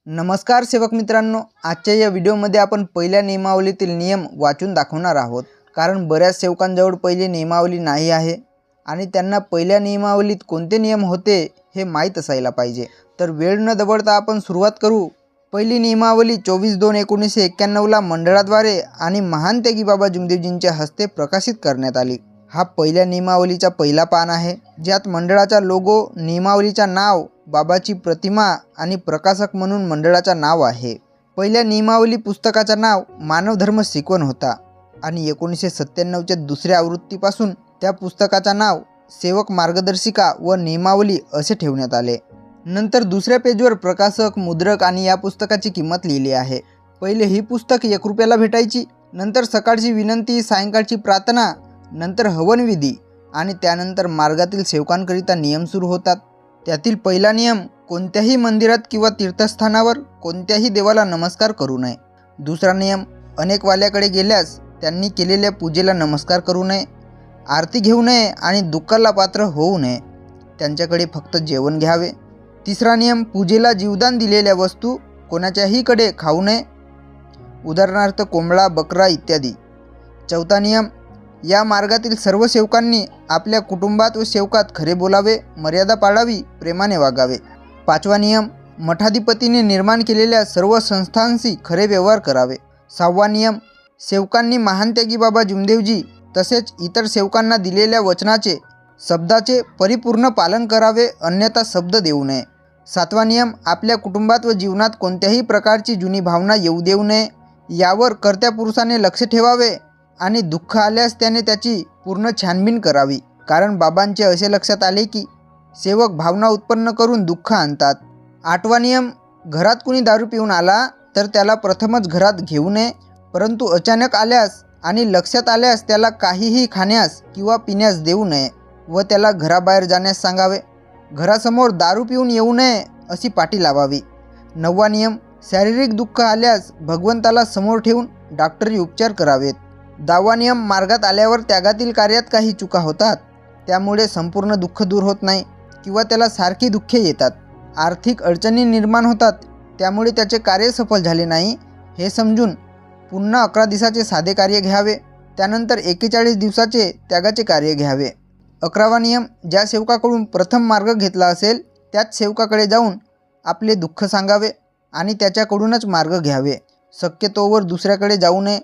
नमस्कार सेवक मित्रांनो, आजच्या या व्हिडिओमध्ये आपण पहिल्या नियमावलीतील नियम वाचून दाखवणार आहोत। कारण बऱ्याच सेवकांजवळ पहिली नियमावली नाही आहे आणि त्यांना पहिल्या नियमावलीत कोणते नियम होते हे माहीत असायला पाहिजे। तर वेळ न दवडता आपण सुरुवात करू। पहिली नियमावली 24/2/1991 ला मंडळाद्वारे आणि महान त्यागी बाबा जुमदेवजींच्या हस्ते प्रकाशित करण्यात आली। हा पहिल्या नियमावलीचा पहिला पान आहे, ज्यात मंडळाचा लोगो, नियमावलीचा नाव, बाबाची प्रतिमा आणि प्रकाशक म्हणून मंडळाचा नाव आहे। पहिल्या नियमावली पुस्तकाचा नाव मानव धर्म शिकवण होता आणि 1997 च्या दुसऱ्या आवृत्तीपासून त्या पुस्तकाचा नाव सेवक मार्गदर्शिका व नियमावली असे ठेवण्यात आले। नंतर दुसऱ्या पेजवर प्रकाशक, मुद्रक आणि या पुस्तकाची किंमत लिहिली आहे। पहिले ही पुस्तक 1 रुपयाला भेटायची, नंतर सकाळची विनंती, सायंकाळची प्रार्थना, नंतर हवनविधी आणि त्यानंतर मार्गातील सेवकांकरिता नियम सुरू होतात। त्यातील पहिला नियम, कोणत्याही मंदिरात किंवा तीर्थस्थानावर कोणत्याही देवाला नमस्कार करू नये। दुसरा नियम, अनेक वाल्याकडे गेल्यास त्यांनी केलेल्या पूजेला नमस्कार करू नये, आरती घेऊ नये आणि दुःखाला पात्र होऊ नये, त्यांच्याकडे फक्त जेवण घ्यावे। तिसरा नियम, पूजेला जीवदान दिलेल्या वस्तू कोणाच्याहीकडे खाऊ नये, उदाहरणार्थ कोंबडा, बकरा इत्यादी। चौथा नियम, या मार्गातील सर्व सेवकांनी आपल्या कुटुंबात व सेवकात खरे बोलावे, मर्यादा पाळावी, प्रेमाने वागावे। पाचवा नियम, मठाधिपतीने निर्माण केलेल्या सर्व संस्थांशी खरे व्यवहार करावे। सहावा नियम, सेवकांनी महान त्यागी बाबा जुमदेवजी तसेच इतर सेवकांना दिलेल्या वचनाचे, शब्दाचे परिपूर्ण पालन करावे, अन्यथा शब्द देऊ नये। सातवा नियम, आपल्या कुटुंबात व जीवनात कोणत्याही प्रकारची जुनी भावना येऊ देऊ नये, यावर कर्त्या पुरुषाने लक्ष ठेवावे आणि दुःख आल्यास त्याने त्याची पूर्ण छानबीन करावी। कारण बाबांचे असे लक्षात आले की सेवक भावना उत्पन्न करून दुःख आणतात। आठवा नियम, घरात कुणी दारू पिऊन आला तर त्याला प्रथमच घरात घेऊ नये, परंतु अचानक आल्यास आणि लक्षात आल्यास त्याला काहीही खाण्यास किंवा पिण्यास देऊ नये व त्याला घराबाहेर जाण्यास सांगावे। घरासमोर दारू पिऊन येऊ नये अशी पाटी लावावी। नववा नियम, शारीरिक दुःख आल्यास भगवंताला समोर ठेवून डॉक्टरी उपचार करावेत। 10वा नियम, मार्गात आल्यावर त्यागातील कार्यात काही चुका होतात, त्यामुळे संपूर्ण दुःख दूर होत नाही किंवा त्याला सारखी दुःखे येतात। आर्थिक अडचणी निर्माण होतात, त्यामुळे त्याचे कार्य सफल झाले नाही हे समजून पुन्हा 11 दिवसाचे साधे कार्य घ्यावे, त्यानंतर 41 दिवसाचे त्यागाचे कार्य घ्यावे। 11वा नियम, ज्या सेवकाकडून प्रथम मार्ग घेतला असेल त्याच सेवकाकडे जाऊन आपले दुःख सांगावे आणि त्याच्याकडूनच मार्ग घ्यावे, शक्यतोवर दुसऱ्याकडे जाऊ नये।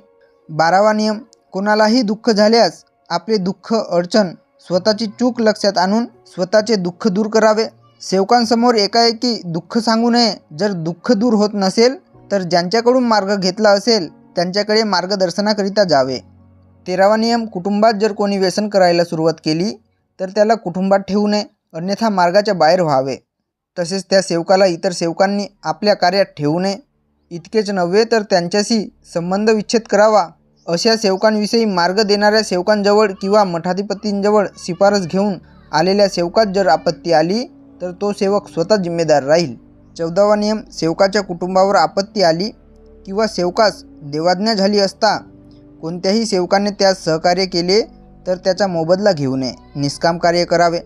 12वा नियम, कोणालाही दुःख झाल्यास आपले दुःख, अडचण, स्वतःची चूक लक्षात आणून स्वतःचे दुःख दूर करावे। सेवकांसमोर एकाएकी दुःख सांगू नये। जर दुःख दूर होत नसेल तर ज्यांच्याकडून मार्ग घेतला असेल त्यांच्याकडे मार्गदर्शनाकरिता जावे। 13वा नियम, कुटुंबात जर कोणी व्यसन करायला सुरुवात केली तर त्याला कुटुंबात ठेवू नये, अन्यथा मार्गाच्या बाहेर व्हावे। तसेच त्या सेवकाला इतर सेवकांनी आपल्या कार्यात ठेवू नये। इतकेच नव्हे तर त्यांच्याशी संबंध विच्छेद करावा। अशा सेवकांविषयी मार्ग देणाऱ्या सेवकांजवळ किंवा मठाधिपतींजवळ शिफारस घेऊन आलेल्या सेवकात जर आपत्ती आली तर तो सेवक स्वतः जिम्मेदार राहील। 14वा नियम, सेवकाच्या कुटुंबावर आपत्ती आली किंवा सेवकास देवाज्ञा झाली असता कोणत्याही सेवकाने त्यास सहकार्य केले तर त्याचा मोबदला घेऊ नये, निष्काम कार्य करावे।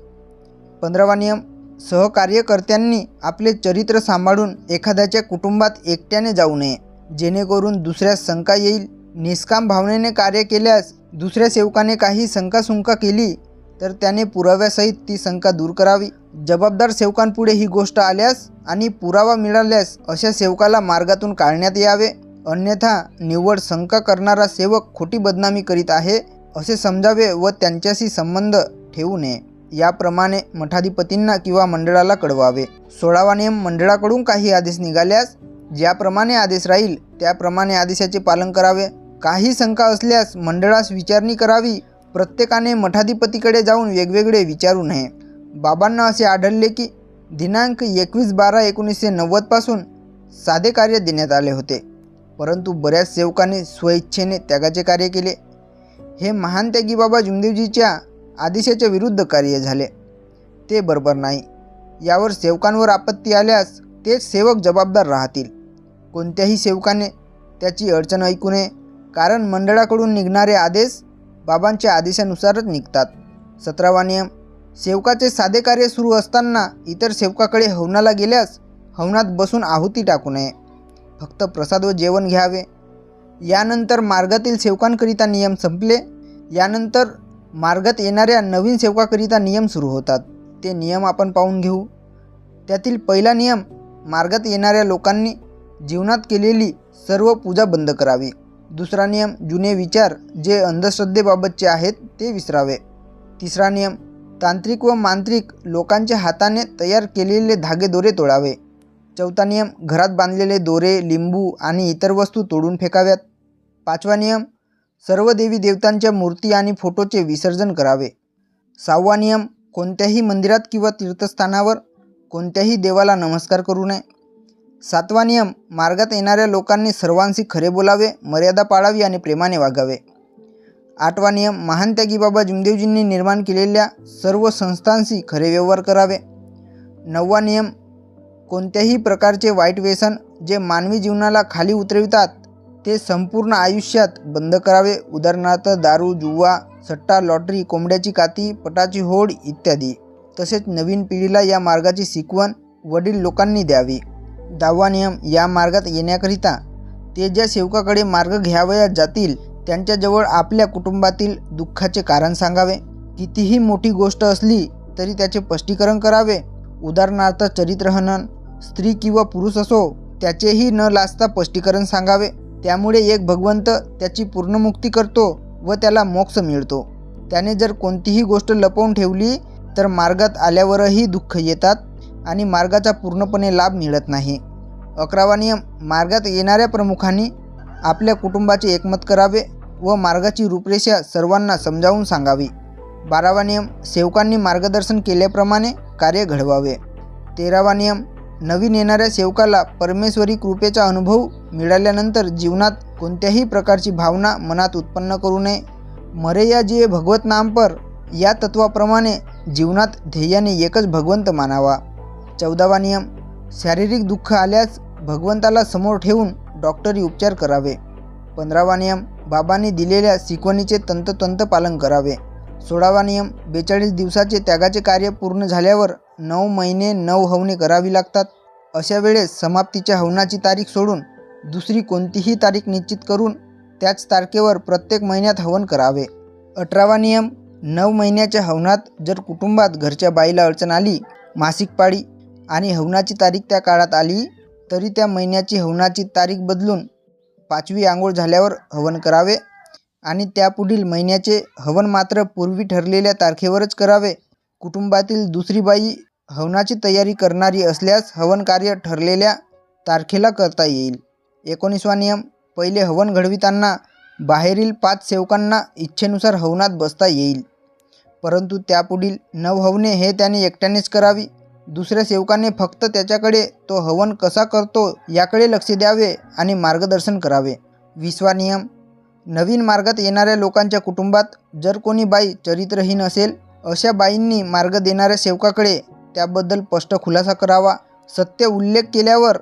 15वा नियम, सहकार्यकर्त्यांनी आपले चरित्र सांभाळून एखाद्याच्या कुटुंबात एकट्याने जाऊ नये, जेणेकरून दुसऱ्यास शंका येईल। निष्काम भावनेने कार्य केल्यास दुसऱ्या सेवकाने काही शंकाशुंका केली तर त्याने पुराव्यासहित ती शंका दूर करावी। जबाबदार सेवकांपुढे ही गोष्ट आल्यास आणि पुरावा मिळाल्यास अशा सेवकाला मार्गातून काढण्यात यावे, अन्यथा निव्वळ शंका करणारा सेवक खोटी बदनामी करीत आहे असे समजावे व त्यांच्याशी संबंध ठेवू नये। याप्रमाणे मठाधिपतींना किंवा मंडळाला कळवावे। 16वा नियम, मंडळाकडून काही आदेश निघाल्यास ज्याप्रमाणे आदेश राहील त्याप्रमाणे आदेशाचे पालन करावे। काही शंका असल्यास मंडळास विचारणी करावी। प्रत्येकाने मठाधिपतीकडे जाऊन वेगवेगळे विचारू नये। बाबांना असे आढळले की दिनांक 21/12/1990 पासून साधे कार्य देण्यात आले होते, परंतु बऱ्याच सेवकांनी स्वइच्छेने त्यागाचे कार्य केले। हे महान त्यागी बाबा जुमदेवजीच्या आदेशाच्या विरुद्ध कार्य झाले, ते बरोबर नाही। यावर सेवकांवर आपत्ती आल्यास तेच सेवक जबाबदार राहतील। कोणत्याही सेवकाने त्याची अडचण ऐकू नये, कारण मंडळाकडून निघणारे आदेश बाबांच्या आदेशानुसारच निघतात। 17वा नियम, सेवकाचे साधे कार्य सुरू असताना इतर सेवकाकडे हवनाला गेल्यास हवनात बसून आहुती टाकू नये. फक्त प्रसाद व जेवण घ्यावे. यानंतर मार्गातील सेवकांकरिता नियम संपले. यानंतर मार्गात येणाऱ्या नवीन सेवकाकरिता नियम सुरू होतात. ते नियम आपण पाहून घेऊ. त्यातील पहिला नियम, मार्गात येणाऱ्या लोकांनी जीवनात केलेली सर्व पूजा बंद करावी. दुसरा नियम, जुने विचार जे अंधश्रद्धेबाबतचे आहेत ते विसरावे. तिसरा नियम, तांत्रिक व मांत्रिक लोकांच्या हाताने तयार केलेले धागेदोरे तोडावे. चौथा नियम, घरात बांधलेले दोरे, लिंबू आणि इतर वस्तू तोडून फेकाव्यात. पाचवा नियम, सर्व देवी देवतांच्या मूर्ती आणि फोटोचे विसर्जन करावे. सहावा नियम, कोणत्याही मंदिरात किंवा तीर्थस्थानावर कोणत्याही देवाला नमस्कार करू नये. सातवा नियम, मार्गात येणाऱ्या लोकांनी सर्वांशी खरे बोलावे, मर्यादा पाळावी आणि प्रेमाने वागावे. आठवा नियम, महान त्यागी बाबा जुमदेवजींनी निर्माण केलेल्या सर्व संस्थांशी खरे व्यवहार करावे. नववा नियम, कोणत्याही प्रकारचे वाईट व्यसन जे मानवी जीवनाला खाली उतरवितात ते संपूर्ण आयुष्यात बंद करावे. उदाहरणार्थ दारू, जुवा, सट्टा, लॉटरी, कोंबड्याची काती, पटाची होड इत्यादी. तसेच नवीन पिढीला या मार्गाची शिकवण वडील लोकांनी द्यावी. 10वा नियम, या मार्गात येण्याकरिता ते ज्या सेवकाकडे मार्ग घ्यावयास जातील त्यांच्याजवळ आपल्या कुटुंबातील दुःखाचे कारण सांगावे. कितीही मोठी गोष्ट असली तरी त्याचे स्पष्टीकरण करावे. उदाहरणार्थ चरित्रहनन, स्त्री किंवा पुरुष असो त्याचेही न लाजता स्पष्टीकरण सांगावे. त्यामुळे एक भगवंत त्याची पूर्ण मुक्ती करतो व त्याला मोक्ष मिळतो. त्याने जर कोणतीही गोष्ट लपवून ठेवली तर मार्गात आल्यावरही दुःख येतात आणि मार्गाचा पूर्णपणे लाभ मिळत नाही. 11वा नियम, मार्गात येणाऱ्या प्रमुखांनी आपल्या कुटुंबाचे एकमत करावे व मार्गाची रूपरेषा सर्वांना समजावून सांगावी. 12वा नियम, सेवकांनी मार्गदर्शन केल्याप्रमाणे कार्य घडवावे. 13वा नियम, नवीन येणाऱ्या सेवकाला परमेश्वरी कृपेचा अनुभव मिळाल्यानंतर जीवनात कोणत्याही प्रकारची भावना मनात उत्पन्न करू नये. मरे या जिये भगवत नाम पर या तत्वाप्रमाणे जीवनात ध्येयाने एकच भगवंत मानावा. 14वा नियम, शारीरिक दुःख आल्यास भगवंताला समोर ठेवून डॉक्टरी उपचार करावे. 15वा नियम, बाबांनी दिलेल्या शिकवणीचे तंतोतंत पालन करावे. 16वा नियम, 42 दिवसाचे त्यागाचे कार्य पूर्ण झाल्यावर 9 महिने 9 हवने करावी लागतात. अशा वेळेस समाप्तीच्या हवनाची तारीख सोडून दुसरी कोणतीही तारीख निश्चित करून त्याच तारखेवर प्रत्येक महिन्यात हवन करावे. 18वा नियम, 9 महिन्याच्या हवनात जर कुटुंबात घरच्या बाईला अडचण आली, मासिक पाळी आणि हवनाची तारीख त्या काळात आली तरी त्या महिन्याची हवनाची तारीख बदलून 5वी आंघोळ झाल्यावर हवन करावे आणि त्यापुढील महिन्याचे हवन मात्र पूर्वी ठरलेल्या तारखेवरच करावे. कुटुंबातील दुसरी बाई हवनाची तयारी करणारी असल्यास हवन कार्य ठरलेल्या तारखेला करता येईल. 19वा नियम, पहिले हवन घडविताना बाहेरील 5 सेवकांना इच्छेनुसार हवनात बसता येईल, परंतु त्यापुढील 9 हवने हे त्याने एकट्यानेच करावी. दुसऱ्या सेवकाने फक्त त्याच्याकडे तो हवन कसा करतो याकडे लक्ष द्यावे आणि मार्गदर्शन करावे. 20वा नियम, नवीन मार्गात येणाऱ्या लोकांच्या कुटुंबात जर कोणी बाई चरित्रहीन असेल, अशा बाईंनी मार्ग देणाऱ्या सेवकाकडे त्याबद्दल स्पष्ट खुलासा करावा. सत्य उल्लेख केल्यावर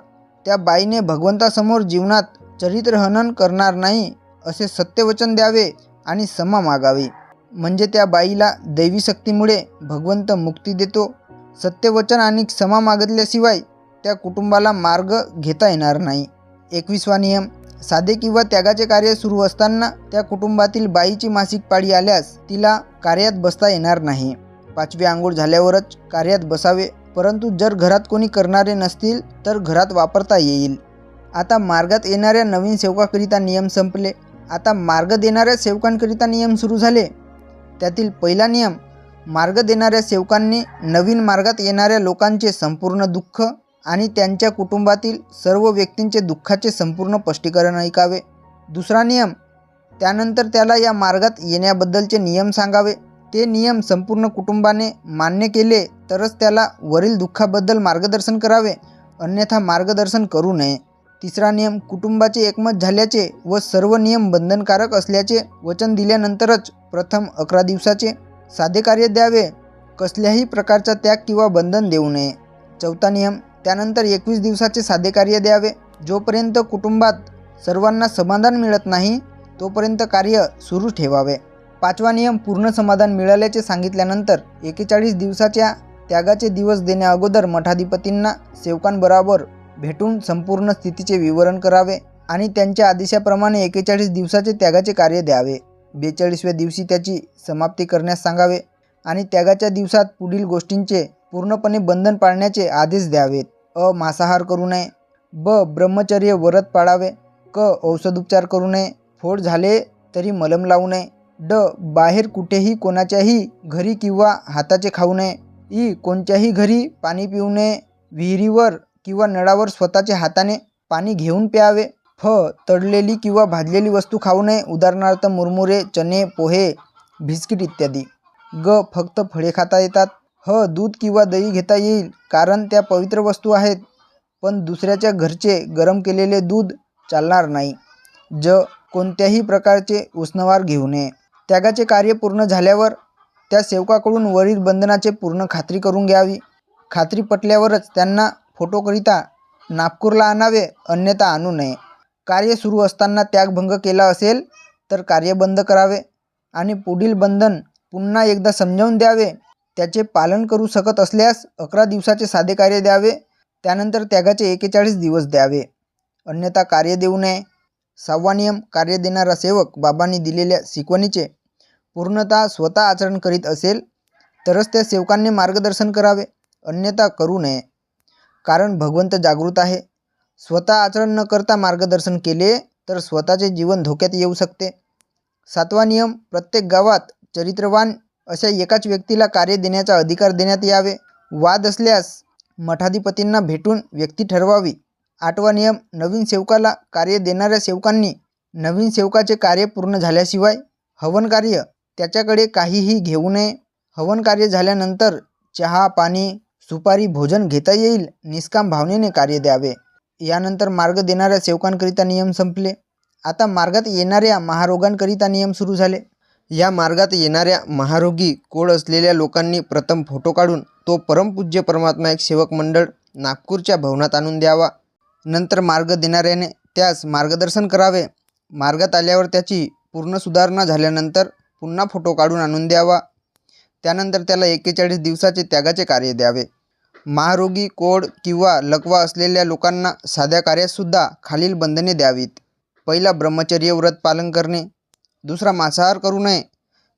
त्या बाईने भगवंतासमोर जीवनात चरित्रहनन करणार नाही असे सत्यवचन द्यावे आणि क्षमा मागावी. म्हणजे त्या बाईला दैवी शक्तीमुळे भगवंत मुक्ती देतो. सत्यवचन आणि क्षमा मागितल्याशिवाय त्या कुटुंबाला मार्ग घेता येणार नाही. 21वा नियम, साधे किंवा त्यागाचे कार्य सुरू असताना त्या कुटुंबातील बाईची मासिक पाळी आल्यास तिला कार्यात बसता येणार नाही. 5वी आंघोळ झाल्यावरच कार्यात बसावे, परंतु जर घरात कोणी करणारे नसतील तर घरात वापरता येईल. आता मार्गात येणाऱ्या नवीन सेवकाकरिता नियम संपले. आता मार्ग देणाऱ्या सेवकांकरिता नियम सुरू झाले. त्यातील पहिला नियम, मार्ग देणाऱ्या सेवकांनी नवीन मार्गात येणाऱ्या लोकांचे संपूर्ण दुःख आणि त्यांच्या कुटुंबातील सर्व व्यक्तींचे दुःखाचे संपूर्ण स्पष्टीकरण ऐकावे. दुसरा नियम, त्यानंतर त्याला या मार्गात येण्याबद्दलचे नियम सांगावे. ते नियम संपूर्ण कुटुंबाने मान्य केले तरच त्याला वरील दुःखाबद्दल मार्गदर्शन करावे, अन्यथा मार्गदर्शन करू नये. तिसरा नियम, कुटुंबाचे एकमत झाल्याचे व सर्व नियम बंधनकारक असल्याचे वचन दिल्यानंतरच प्रथम 11 दिवसाचे साधे कार्य द्यावे, कसल्याही प्रकारचा त्याग किंवा बंधन देऊ नये. चौथा नियम, त्यानंतर 21 दिवसाचे साधे कार्य द्यावे. जोपर्यंत कुटुंबात सर्वांना समाधान मिळत नाही तोपर्यंत कार्य सुरू ठेवावे. 5वा नियम, पूर्ण समाधान मिळाल्याचे सांगितल्यानंतर 41 दिवसाच्या त्यागाचे दिवस देण्या अगोदर मठाधिपतींना सेवकांबरोबर भेटून संपूर्ण स्थितीचे विवरण करावे आणि त्यांच्या आदेशाप्रमाणे 41 दिवसाचे त्यागाचे कार्य द्यावे. 42व्या दिवशी त्याची समाप्ती करण्यास सांगावे आणि त्यागाच्या दिवसात पुढील गोष्टींचे पूर्णपणे बंधन पाळण्याचे आदेश द्यावेत. अ. मांसाहार करू नये. ब. ब्रह्मचर्य व्रत पाळावे. क. औषधोपचार करू नये. फोड झाले तरी मलम लावू नये. ड. बाहेर कुठेही कोणाच्याही घरी किंवा हाताचे खाऊ नये. इ. कोणत्याही घरी पाणी पिऊ नये. विहिरीवर किंवा नळावर स्वतःच्या हाताने पाणी घेऊन प्यावे. फ. तळलेली किंवा भाजलेली वस्तू खाऊ नये, उदाहरणार्थ मुरमुरे, चणे, पोहे, बिस्किट इत्यादी. ग. फक्त फळे खाता येतात. ह. दूध किंवा दही घेता येईल कारण त्या पवित्र वस्तू आहेत, पण दुसऱ्याच्या घरचे गरम केलेले दूध चालणार नाही. ज. कोणत्याही प्रकारचे उसनवार घेऊ नये. त्यागाचे कार्य पूर्ण झाल्यावर त्या सेवकाकडून वरील बंधनाचे पूर्ण खात्री करून घ्यावी. खात्री पटल्यावरच त्यांना फोटोकरिता नागपूरला आणावे, अन्यथा आणू नये. कार्य सुरू असताना त्यागभंग केला असेल तर कार्य बंद करावे आणि पुढील बंधन पुन्हा एकदा समजावून द्यावे. त्याचे पालन करू शकत असल्यास 11 दिवसाचे साधे कार्य द्यावे, त्यानंतर त्यागाचे 41 दिवस द्यावे, अन्यथा कार्य देऊ नये. 6वा नियम. कार्य देणारा सेवक बाबांनी दिलेल्या शिकवणीचे पूर्णतः स्वतः आचरण करीत असेल तरच त्या सेवकांनी मार्गदर्शन करावे, अन्यथा करू नये. कारण भगवंत जागृत आहे. स्वतः आचरण न करता मार्गदर्शन केले तर स्वतःचे जीवन धोक्यात येऊ शकते. 7वा नियम. प्रत्येक गावात चरित्रवान अशा एकाच व्यक्तीला कार्य देण्याचा अधिकार देण्यात यावे. वाद असल्यास मठाधिपतींना भेटून व्यक्ती ठरवावी. 8वा नियम. नवीन सेवकाला कार्य देणाऱ्या सेवकांनी नवीन सेवकाचे कार्य पूर्ण झाल्याशिवाय हवन कार्य त्याच्याकडे काहीही घेऊ नये. हवन कार्य झाल्यानंतर चहा, पाणी, सुपारी, भोजन घेता येईल. निष्काम भावनेने कार्य द्यावे. यानंतर मार्ग देणाऱ्या सेवकांकरिता नियम संपले. आता मार्गात येणाऱ्या महारोगांकरिता नियम सुरू झाले. या मार्गात येणाऱ्या महारोगी कोड असलेल्या लोकांनी प्रथम फोटो काढून तो परमपूज्य परमात्मा एक सेवक मंडळ नागपूरच्या भवनात आणून द्यावा. नंतर मार्ग देणाऱ्याने त्यास मार्गदर्शन करावे. मार्गात आल्यावर त्याची पूर्ण सुधारणा झाल्यानंतर पुन्हा फोटो काढून आणून द्यावा. त्यानंतर त्याला 41 दिवसाचे त्यागाचे कार्य द्यावे. महारोगी, कोड किंवा लकवा असलेल्या लोकांना साध्या कार्यातसुद्धा खालील बंधने द्यावीत. पहिला, ब्रह्मचर्य व्रत पालन करणे. दुसरा, मांसाहार करू नये.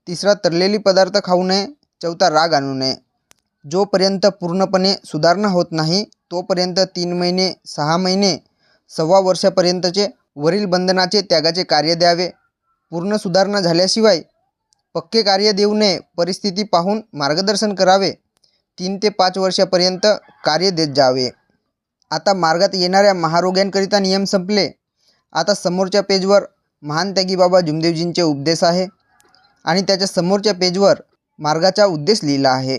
तिसरा, तळलेली पदार्थ खाऊ नये. चौथा, राग आणू नये. जोपर्यंत पूर्णपणे सुधारणा होत नाही तोपर्यंत 3 महिने, 6 महिने, 1.25 वर्षापर्यंतचे वरील बंधनाचे त्यागाचे कार्य द्यावे. पूर्ण सुधारणा झाल्याशिवाय पक्के कार्य देऊ नये. परिस्थिती पाहून मार्गदर्शन करावे. 3 ते 5 वर्षापर्यंत कार्य देत जावे. आता मार्गात येणाऱ्या महारोग्यांकरिता नियम संपले. आता समोरच्या पेजवर महान त्यागी बाबा जुमदेवजींचे उपदेश आहे आणि त्याच्या समोरच्या पेजवर मार्गाचा उद्देश लिहिला आहे.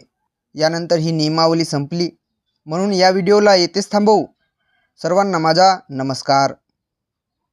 यानंतर ही नियमावली संपली, म्हणून या व्हिडिओला येथेच थांबवू. सर्वांना माझा नमस्कार.